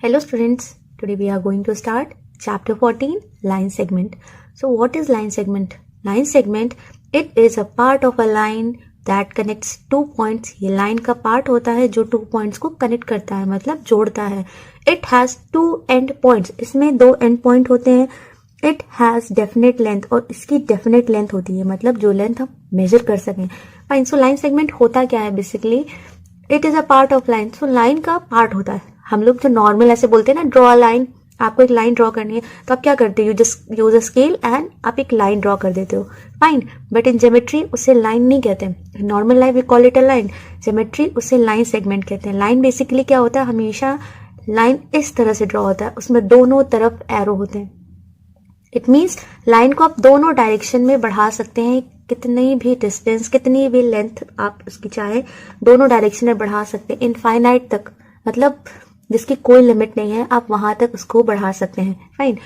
Hello students, today we are going to start chapter 14 line segment. So what is line segment? Line segment, it is a part of a line that connects two points. ये line का part होता है जो two points को connect करता है, मतलब जोड़ता है. It has two end points. इसमें दो end point होते हैं. It has definite length और इसकी definite length होती है, मतलब जो length हम measure कर सकें. Fine. So line segment होता क्या है basically? It is a part of line. So line का part होता है. हम लोग जो नॉर्मल ऐसे बोलते हैं ना, ड्रॉ अ लाइन, आपको एक लाइन ड्रॉ करनी है तो आप क्या करते हो, you just use a scale and आप एक लाइन ड्रॉ कर देते हो. फाइन. बट इन ज्योमेट्री उसे लाइन नहीं कहते हैं. Normal line we call it a line. Geometry उसे लाइन सेगमेंट कहते हैं. लाइन बेसिकली क्या होता है, हमेशा लाइन इस तरह से ड्रॉ होता है, उसमें दोनों तरफ एरो होते हैं. इट मीन्स लाइन को आप दोनों डायरेक्शन में बढ़ा सकते हैं. कितनी भी डिस्टेंस, कितनी भी लेंथ आप उसकी चाहे दोनों डायरेक्शन में बढ़ा सकते हैं, इनफाइनाइट तक, मतलब जिसकी कोई लिमिट नहीं है, आप वहां तक उसको बढ़ा सकते हैं. फाइन.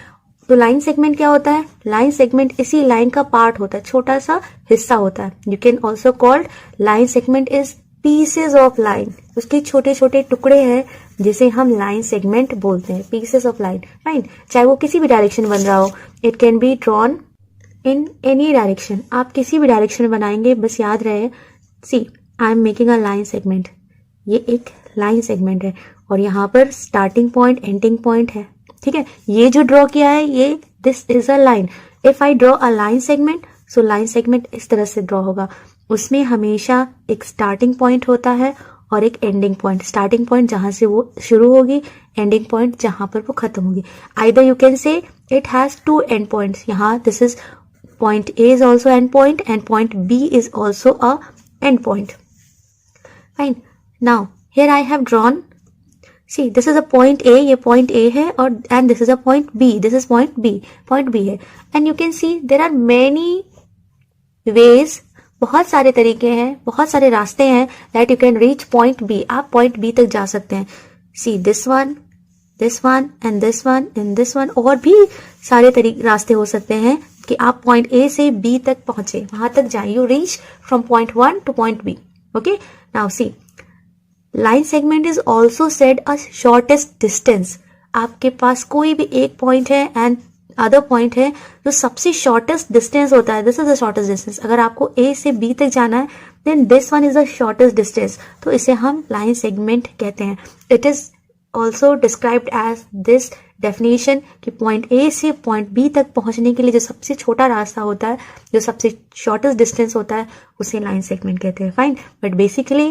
तो लाइन सेगमेंट क्या होता है? लाइन सेगमेंट इसी लाइन का पार्ट होता है, छोटा सा हिस्सा होता है. You can also called line segment is pieces of line. उसके छोटे छोटे टुकड़े हैं जिसे हम लाइन सेगमेंट बोलते हैं, पीसेस ऑफ लाइन. फाइन. चाहे वो किसी भी डायरेक्शन बन रहा हो, it can be drawn in any direction. आप किसी भी डायरेक्शन में बनाएंगे, बस याद रहे, see I am making a line segment. ये एक लाइन सेगमेंट है और यहाँ पर स्टार्टिंग पॉइंट, एंडिंग पॉइंट है. ठीक है, ये जो ड्रॉ किया है, ये this is a line. If I draw a line segment, so line segment इस तरह से ड्रॉ होगा. उसमें हमेशा एक स्टार्टिंग पॉइंट होता है और एक एंडिंग पॉइंट. स्टार्टिंग पॉइंट जहां से वो शुरू होगी, एंडिंग पॉइंट जहां पर वो खत्म होगी. Either you can say it has two end points. यहाँ this is point A is also end point and point B is also a end point. Fine. Now here I have drawn, see this is a point A, ये point A है और and this is a point B, this is point B है. And you can see there are many ways, बहुत सारे तरीके हैं, बहुत सारे रास्ते हैं that you can reach point B. आप point B तक जा सकते हैं. See this one and this one and this one, और भी सारे रास्ते हो सकते हैं कि आप पॉइंट ए से बी तक पहुंचे, वहां तक जाए. You reach from point 1 to point b. Okay. Now see, line segment is also said a shortest distance. आपके पास कोई भी एक पॉइंट है एंड अदर पॉइंट है, जो सबसे शॉर्टेस्ट डिस्टेंस होता है, this is the shortest distance. अगर आपको ए से बी तक जाना है, then this one is the shortest distance, तो इसे हम लाइन सेगमेंट कहते हैं. It is also described as this definition कि पॉइंट ए से पॉइंट बी तक पहुंचने के लिए जो सबसे छोटा रास्ता होता है, जो सबसे शॉर्टेस्ट डिस्टेंस होता है, उसे लाइन सेगमेंट कहते हैं. Fine. But basically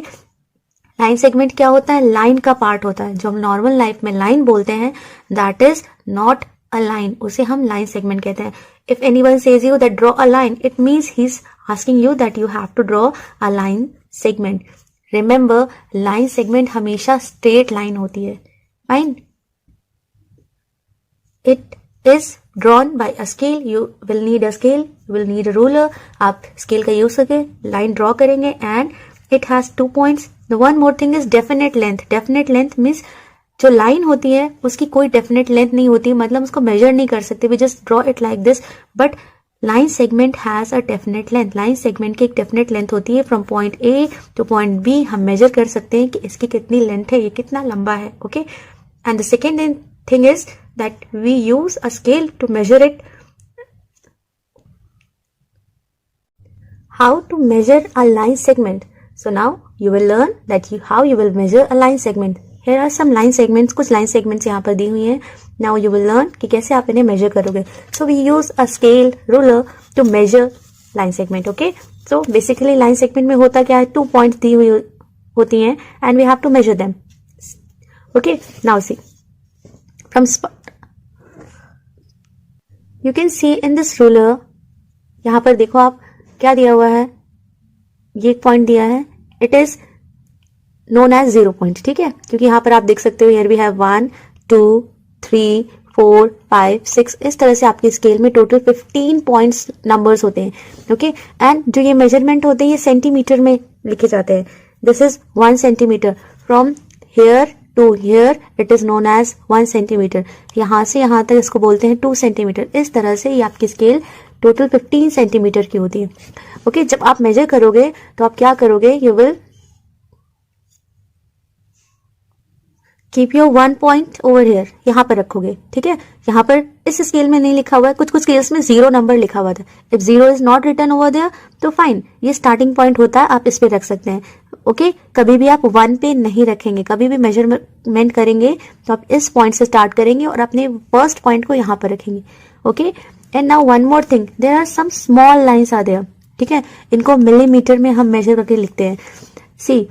line segment क्या होता है? लाइन का पार्ट होता है. जो हम नॉर्मल लाइफ में लाइन बोलते हैं, that is not a line, उसे हम लाइन सेगमेंट कहते हैं. If anyone says you that draw a line, it means he is asking you that you have to draw a line segment. Remember, line segment हमेशा straight line होती है. फाइन. It is drawn by a scale. You will need a scale, you will need a ruler. आप scale का use करके line draw करेंगे and it has 2 points. The one more thing is definite length. Definite length means जो line होती है उसकी कोई definite length नहीं होती, मतलब उसको measure नहीं कर सकते. We just draw it like this. But line segment has a definite length. line segment की एक definite length होती है. From point A to point B हम measure कर सकते हैं कि इसकी कितनी length है, ये कितना लंबा है. Okay. And the second thing is that we use a scale to measure it. How to measure a line segment? So now you will learn that how you will measure a line segment. Here are some line segments. कुछ line segments यहाँ पर दी हुई हैं. Now you will learn कि कैसे आप इन्हें measure करोगे. So we use a scale, ruler to measure line segment. Okay? So basically line segment में होता क्या है? 2 points दी हुई होती हैं and we have to measure them. Okay? Now see. From spot, you can see in this ruler, यहां पर देखो आप क्या दिया हुआ है, ये एक पॉइंट दिया है. It is known as 0 point. ठीक है, क्योंकि यहां पर आप देख सकते हो, हियर वी हैव 1 2 3 4 5 6. इस तरह से आपकी स्केल में टोटल 15 पॉइंट्स नंबर्स होते हैं. ओके. एंड जो ये मेजरमेंट होते हैं, ये सेंटीमीटर में लिखे जाते हैं. This is 1 centimetre. From here to here it is known as 1 centimetre. यहां से यहां तक इसको बोलते हैं 2 सेंटीमीटर. इस तरह से ये आपकी स्केल टोटल 15 सेंटीमीटर की होती है. ओके. जब आप मेजर करोगे तो आप क्या करोगे, you will keep your 1 point over here, यहाँ पर रखोगे, ठीक है। यहाँ पर इस स्केल में नहीं लिखा हुआ है, कुछ कुछ स्केल्स में 0 नंबर लिखा हुआ था। If 0 is not written over there तो फाइन, ये स्टार्टिंग पॉइंट होता है, आप इस पे रख सकते हैं। ओके, कभी भी आप 1 पे नहीं रखेंगे, कभी भी मेजरमेंट करेंगे तो आप इस पॉइंट से स्टार्ट करेंगे और अपने फर्स्ट पॉइंट को यहाँ पर रखेंगे। Okay, and now one more thing, there are some small lines are there, ठीक है। इनको मिलीमीटर में हम मेजर करके लिखते हैं। सी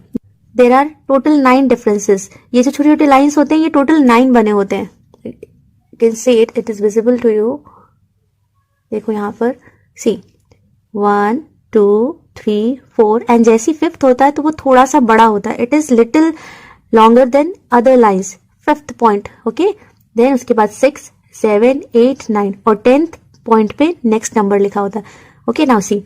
देर आर टोटल 9 डिफरेंसेस। ये जो छोटे छोटे लाइन्स होते हैं ये टोटल 9 बने होते हैं। You can see it, it is visible to you. देखो यहाँ पर सी 1 2 3 4 एंड जैसी 5th होता है तो वो थोड़ा सा बड़ा होता है, it is little longer than other lines. 5th point, okay, then उसके बाद 6 7 8 9 और 10th पॉइंट पे नेक्स्ट नंबर लिखा होता है। ओके, नाउ सी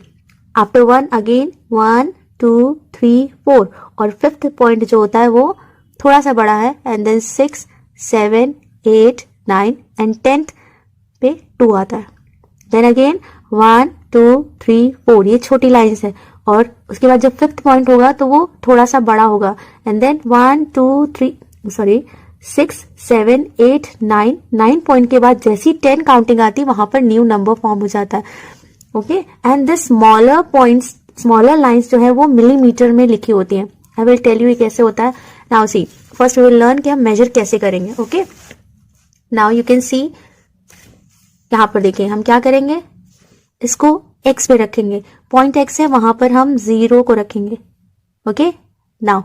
आफ्टर 1 अगेन 1 2 3 4 और 5th पॉइंट जो होता है वो थोड़ा सा बड़ा है एंड देन 6 7 8 9 एंड 10th पे 2 आता है। देन अगेन 1 2 3 4, ये छोटी लाइन्स है और उसके बाद जब 5th पॉइंट होगा तो वो थोड़ा सा बड़ा होगा एंड देन 1 2 3 सॉरी 6 7 8 9 9 पॉइंट के बाद जैसी 10 काउंटिंग आती है वहां पर न्यू नंबर फॉर्म हो जाता है। Okay, and this smaller points, smaller lines जो है वो मिलीमीटर में लिखी होती हैं। आई विल टेल यू ये कैसे होता है। Now see first we will learn कि हम मेजर कैसे करेंगे। Okay, now you can see यहां पर देखिए हम क्या करेंगे, इसको x पे रखेंगे, पॉइंट x है वहां पर हम 0 को रखेंगे। ओके, नाउ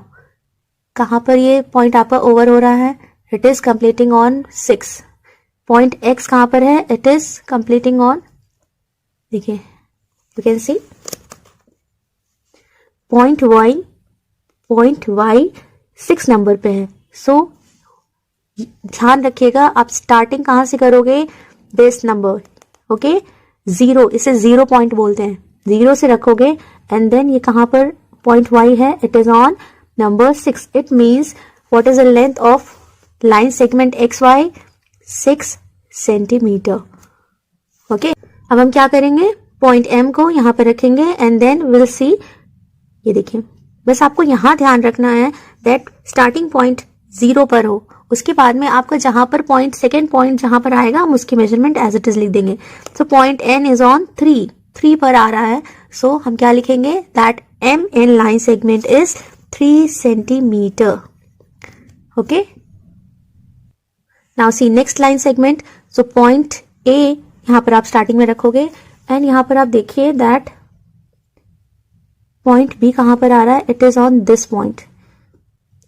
कहां पर ये पॉइंट आपका ओवर हो रहा है, it is completing on 6। Point x कहां पर है, इट इज कंप्लीटिंग ऑन, देखिए you can see point y 6 number पे है। सो ध्यान रखिएगा आप स्टार्टिंग कहां से करोगे, दिस नंबर। ओके, 0, इसे 0 पॉइंट बोलते हैं, 0 से रखोगे एंड देन ये कहां पर पॉइंट y है, it is on number 6। It means what is the length of line segment XY, 6 centimetre. Okay, अब हम क्या करेंगे, पॉइंट M को यहाँ पर रखेंगे एंड देन विल सी, ये देखिए बस आपको यहाँ ध्यान रखना है दैट स्टार्टिंग पॉइंट 0 पर हो, उसके बाद में आपका जहां पर पॉइंट सेकेंड पॉइंट जहां पर आएगा हम उसकी मेजरमेंट एज इट इज लिख देंगे। So point N is on 3 पर आ रहा है, सो हम क्या लिखेंगे that M in line segment is 3 centimetre. Okay, now C next line segment. So point A यहां पर आप स्टार्टिंग में रखोगे एंड यहां पर आप देखिए दैट पॉइंट B कहां पर आ रहा है, it is on this point.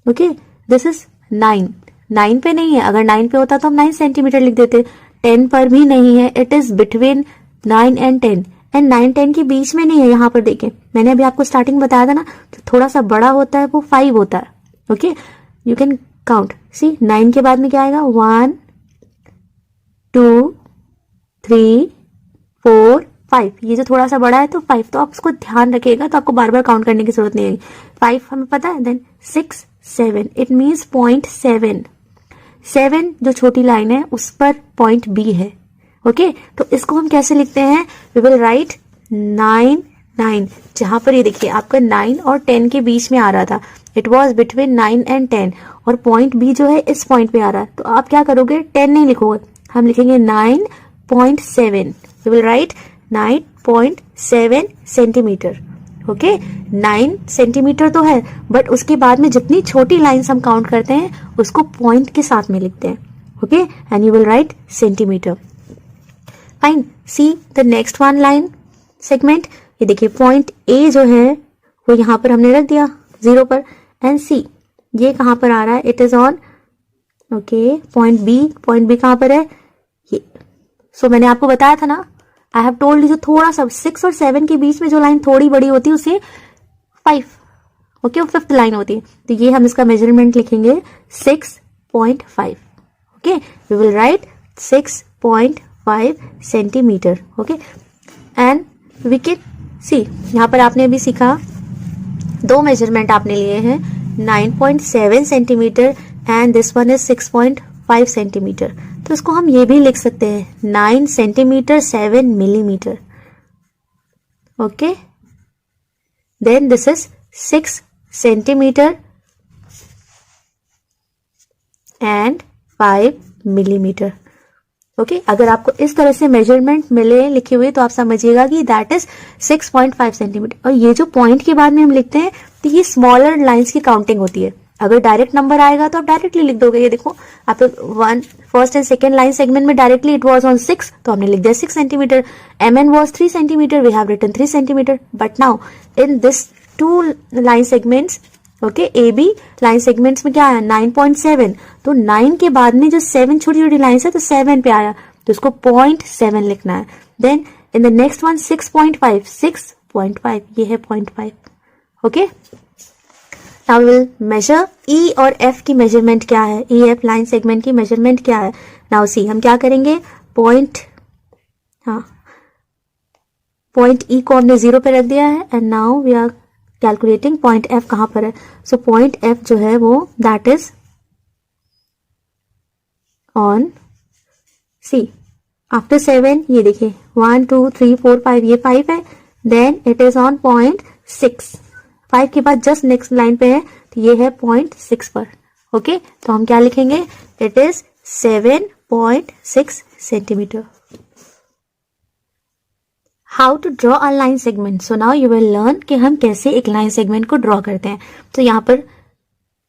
Okay, this is 9 पे नहीं है, अगर 9 पे होता तो हम 9 सेंटीमीटर लिख देते। 10 पर भी नहीं है, it is between 9 and 10 and 9 10 के बीच में नहीं है। यहाँ पर देखें मैंने अभी आपको स्टार्टिंग बताया था ना, तो थोड़ा सा बड़ा होता है वो 5 होता है। ओके, यू कैन काउंट, सी 9 के बाद में क्या आएगा, 1 2 3 4 5, ये जो थोड़ा सा बड़ा है तो 5, तो आप उसको ध्यान रखिएगा, तो आपको बार बार काउंट करने की जरूरत नहीं है। 5 हमें पता है, देन 6 7, इट मीन्स पॉइंट 7 जो छोटी लाइन है उस पर पॉइंट B है। ओके, तो इसको हम कैसे लिखते हैं, वी विल राइट 9 जहां पर ये देखिए आपका 9 और 10 के बीच में आ रहा था, इट वॉज बिटवीन 9 एंड 10 और पॉइंट B जो है इस पॉइंट पे आ रहा है, तो आप क्या करोगे 10 नहीं लिखोगे, हम लिखेंगे 9.7, we will write 9.7 centimetre. Okay, 9 centimetre तो है बट उसके बाद में जितनी छोटी लाइन्स हम काउंट करते हैं उसको पॉइंट के साथ में लिखते हैं। Okay, and you will write centimetre. Fine, see the next one line segment. ये देखिए पॉइंट A जो है वो यहाँ पर हमने रख दिया 0 पर एंड सी ये कहाँ पर आ रहा है, it is on, okay, point B कहाँ पर है ये। सो मैंने आपको बताया था ना, आई हैव टोल्ड यू, जो थोड़ा सा 6 और 7 के बीच में जो लाइन थोड़ी बड़ी होती है उसे 5, ओके, वो 5th लाइन होती है, तो ये हम इसका मेजरमेंट लिखेंगे 6.5। Okay, we will write 6.5 centimetre. Okay, and we can see यहाँ पर आपने अभी सीखा 2 मेजरमेंट आपने लिए हैं, 9.7 centimetre and this one is 6.5 centimetre, तो इसको हम ये भी लिख सकते हैं 9 centimetre 7 millimetre. Okay, then this is 6 centimetre and 5 millimetre. Okay, अगर आपको इस तरह से मेजरमेंट मिले लिखे हुए तो आप समझिएगा कि दैट इज 6.5 सेंटीमीटर। और ये जो पॉइंट के बाद में हम लिखते हैं तो ये स्मॉलर लाइंस की काउंटिंग होती है। अगर डायरेक्ट नंबर आएगा तो आप डायरेक्टली लिख दोगे। ये देखो, आप first and second line segment में डायरेक्टली इट वाज ऑन 6, तो हमने लिख दिया 6 centimetre. MN was 3 centimetre, we have written 3 centimetre. But now in this 2 line segments, okay, AB line segments में क्या है 9.7, तो 9 के बाद में जो 7 छोटी छोटी लाइन्स है तो 7 पे आया, तो इसको 0.7 लिखना है। Then in the next one 6.5, ये है 0.5। Okay, now will measure E और F की मेजरमेंट क्या है, EF लाइन सेगमेंट की मेजरमेंट क्या है। नाउ सी, हम क्या करेंगे, पॉइंट E को हमने 0 पे रख दिया है and now we are calculating point F कहां पर है। सो पॉइंट F जो है वो that is on C after 7। ये देखिए 1 2 3 4 5, ये 5 है। Then it is on point 6, 5 के बाद जस्ट नेक्स्ट लाइन पे है, तो ये है पॉइंट 6 पर। ओके, तो हम क्या लिखेंगे, it is 7.6 centimetre. How to draw a line segment. So now you will learn कि हम कैसे एक लाइन सेगमेंट को ड्रॉ करते हैं। तो यहाँ पर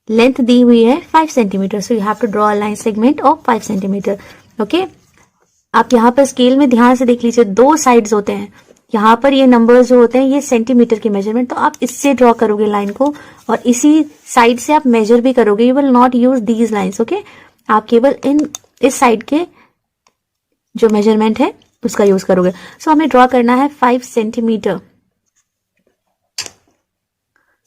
लेंथ दी हुई है 5 centimetre, so you have to draw a line segment of 5 centimetre. Okay, आप यहाँ पर स्केल में ध्यान से देख लीजिए, 2 साइड्स होते हैं। यहाँ पर ये नंबर्स जो होते हैं ये सेंटीमीटर की मेजरमेंट, तो आप इससे ड्रॉ करोगे लाइन को और इसी साइड से आप मेजर भी करोगे। You will not use these lines. Okay, आप केवल इस साइड के जो मेजरमेंट है उसका यूज करोगे। सो हमें ड्रॉ करना है 5 centimetre.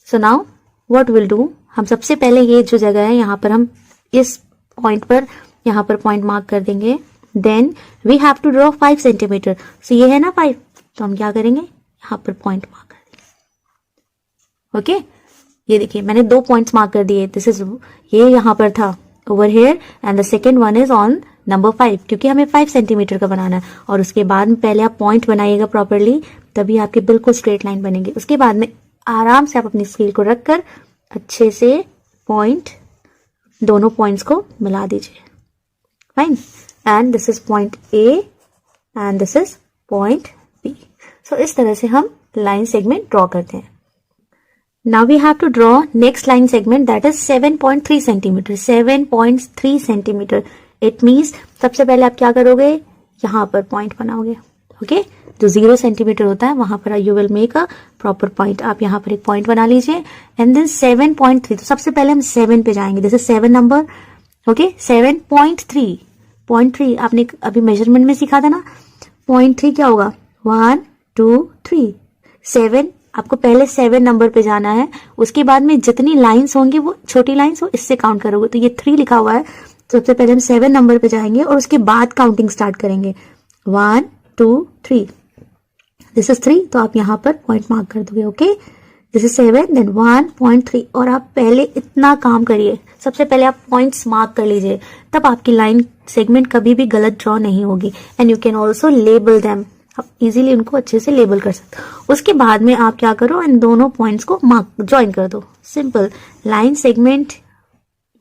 So now what will do, हम सबसे पहले ये जो जगह है यहाँ पर हम इस पॉइंट पर यहाँ पर पॉइंट मार्क कर देंगे। Then we have to draw 5 centimetre. So ये है ना 5, तो हम क्या करेंगे, यहाँ पर पॉइंट मार्क कर देंगे। ओके, ये देखिए मैंने 2 पॉइंट्स मार्क कर दिए। दिस इज, ये यहाँ पर था over here and the second one is on number 5, क्योंकि हमें 5 सेंटीमीटर का बनाना है। और उसके बाद में पहले आप पॉइंट बनाइएगा प्रॉपरली, तभी आपकी बिल्कुल स्ट्रेट लाइन बनेगी। उसके बाद में आराम से आप अपनी स्केल को रखकर अच्छे से पॉइंट, दोनों पॉइंट्स को मिला दीजिए। Fine, and this is point A and this is point B। So इस तरह से हम लाइन सेगमेंट ड्रॉ करते हैं। Now we have to draw next line segment that is 7.3 centimetre. 7.3 centimetre, it means सबसे पहले आप क्या करोगे, यहाँ पर पॉइंट बनाओगे। ओके, जो 0 सेंटीमीटर होता है वहां पर you will make a proper point. आप यहाँ पर एक पॉइंट बना लीजिए एंड देन 7.3, तो सबसे पहले हम 7 पे जाएंगे। This is 7 number. ओके, 7.3, 0.3 आपने अभी मेजरमेंट में सीखा था ना। 0.3 क्या होगा, 1 2 3 7। आपको पहले 7 नंबर पे जाना है, उसके बाद में जितनी लाइंस होंगी वो छोटी लाइंस, वो इससे काउंट करोगे। तो ये 3 लिखा हुआ है, सबसे पहले हम 7 नंबर पे जाएंगे और उसके बाद काउंटिंग स्टार्ट करेंगे। 1 2 3, दिस इज 3, तो आप यहाँ पर पॉइंट मार्क कर दोगे। Okay, this is 7, then 1.3। और आप पहले इतना काम करिए, सबसे पहले आप पॉइंट्स मार्क कर लीजिए, तब आपकी लाइन सेगमेंट कभी भी गलत ड्रॉ नहीं होगी। And you can also label them, आप इजीली उनको अच्छे से लेबल कर सकते हो। उसके बाद में आप क्या करो, इन दोनों पॉइंट्स को मार्क ज्वाइन कर दो। सिंपल, लाइन सेगमेंट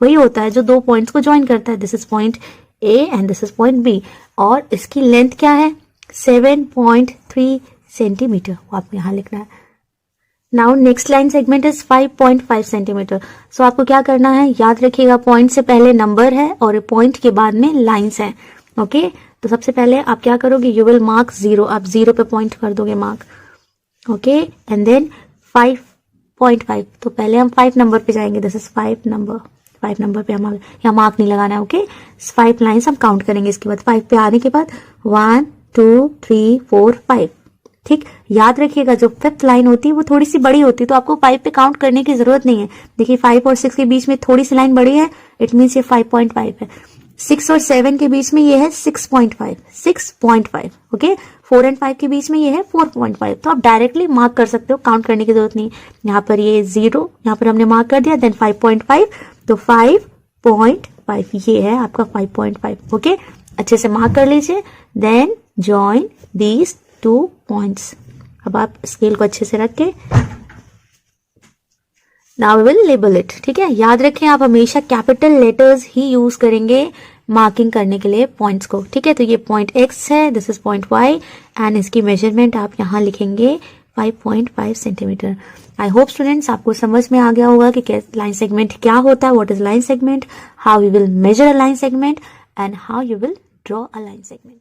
वही होता है जो 2 पॉइंट्स को ज्वाइन करता है। This is point A and this is point B, और इसकी लेंथ क्या है 7.3 सेंटीमीटर, वो आपको यहाँ लिखना है। Now next line segment is 5.5 centimetre. So आपको क्या करना है, याद रखिएगा पॉइंट से पहले नंबर है और पॉइंट के बाद में लाइंस है। ओके, तो सबसे पहले आप क्या करोगे, यू विल मार्क 0, आप 0 पे पॉइंट कर दोगे मार्क। ओके, एंड देन 5.5, तो पहले हम 5 नंबर पे जाएंगे। दिस इज 5 नंबर, 5 नंबर पे हम यहाँ मार्क नहीं लगाना है। ओके, 5 लाइन्स हम काउंट करेंगे। इसके बाद 5 पे आने के बाद 1 2 3 4 5। ठीक, याद रखिएगा जो 5th लाइन होती है वो थोड़ी सी बड़ी होती है, तो आपको 5 पे काउंट करने की जरूरत नहीं है। देखिए 5 और 6 के बीच में थोड़ी सी लाइन बड़ी है, इट मीन्स ये 5.5 है। 6 और 7 के बीच में ये है 6.5। ओके, 4 एंड 5 के बीच में ये है 4.5। तो आप डायरेक्टली मार्क कर सकते हो, काउंट करने की जरूरत नहीं। यहाँ पर ये 0, यहाँ पर हमने मार्क कर दिया, देन 5.5, तो 5.5 ये है आपका 5.5। ओके, अच्छे से मार्क कर लीजिए, देन जॉइन दीज 2 पॉइंट्स। अब आप स्केल को अच्छे से रख के now we will label it. ठीक है, याद रखें आप हमेशा कैपिटल लेटर्स ही यूज करेंगे मार्किंग करने के लिए पॉइंट्स को। ठीक है, तो ये पॉइंट x है, this is point y and इसकी मेजरमेंट आप यहाँ लिखेंगे 5.5 सेंटीमीटर। आई होप स्टूडेंट्स आपको समझ में आ गया होगा कि लाइन सेगमेंट क्या होता है, what is line segment, how you will measure a line segment and how you will draw a line segment.